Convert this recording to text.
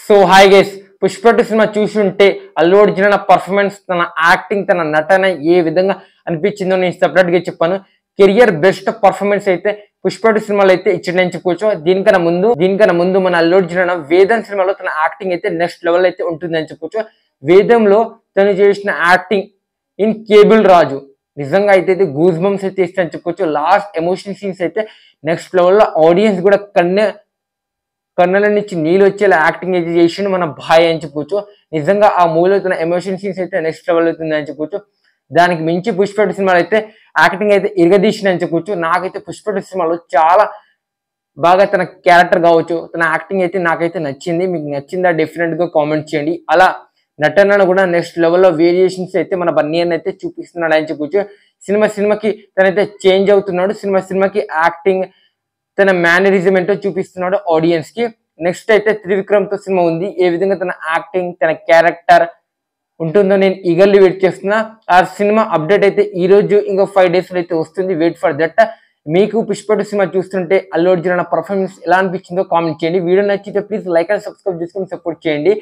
So hi guys, Pushpa 2 cinema చూసుంటే Allu Arjun performance, తన acting, తన నటన ఏ విధంగా అనిపించిందో నేను సెపరేట్ గా చెప్పాను. కెరియర్ బెస్ట్ పర్ఫార్మెన్స్ అయితే పుష్ప 2 సినిమాలో అయితే ఇచ్చిందని చెప్పుకోవచ్చు. దీనికన్నా ముందు మన అల్లు అర్జున్ వేదం సినిమాలో తన యాక్టింగ్ అయితే నెక్స్ట్ లెవెల్ అయితే ఉంటుందని చెప్పుకోవచ్చు. వేదంలో తను చేసిన యాక్టింగ్ ఇన్ కేబుల్ రాజు నిజంగా అయితే గూస్ బంప్స్ అయితే ఇస్తానని చెప్పుకోవచ్చు. లాస్ట్ ఎమోషన్ సీన్స్ అయితే నెక్స్ట్ లెవెల్లో ఆడియన్స్ కూడా కన్నుల నుంచి నీళ్ళు వచ్చేలా యాక్టింగ్ అయితే చేసిండు మన భాయ్ అని చెప్పొచ్చు. నిజంగా ఆ మూవీలో తన ఎమోషన్ సీన్స్ అయితే నెక్స్ట్ లెవెల్ అవుతుంది అని చెప్పొచ్చు. దానికి మించి పుష్ప 2 సినిమాలో అయితే యాక్టింగ్ అయితే ఇరగదీసింది అని చెప్పొచ్చు. నాకైతే పుష్ప 2 సినిమాలో చాలా బాగా తన క్యారెక్టర్ కావచ్చు, తన యాక్టింగ్ అయితే నాకైతే నచ్చింది. మీకు నచ్చిందా డెఫినెట్ గా కామెంట్ చేయండి. అలా నటనను కూడా నెక్స్ట్ లెవెల్లో వేరియేషన్స్ అయితే మన బన్నీ అని అయితే చూపిస్తున్నాడు అని చెప్పొచ్చు. సినిమాకి తనైతే చేంజ్ అవుతున్నాడు. సినిమాకి యాక్టింగ్, తన మేనరిజం ఏంటో చూపిస్తున్నాడు ఆడియన్స్ కి. నెక్స్ట్ అయితే త్రివిక్రమ్ తో సినిమా ఉంది. ఏ విధంగా తన యాక్టింగ్, తన క్యారెక్టర్ ఉంటుందో నేను ఈగర్లీ వెయిట్ చేస్తున్నా. ఆ సినిమా అప్డేట్ అయితే ఈ రోజు ఇంకో 5 days అయితే వస్తుంది. Wait for that. మీకు పుష్ప 2 సినిమా చూస్తుంటే అల్లు అర్జున్ పర్ఫార్మెన్స్ ఎలా అనిపించిందో కామెంట్ చేయండి. వీడియో నచ్చితే ప్లీజ్ లైక్ అండ్ సబ్స్క్రైబ్ చేసుకొని సపోర్ట్ చేయండి.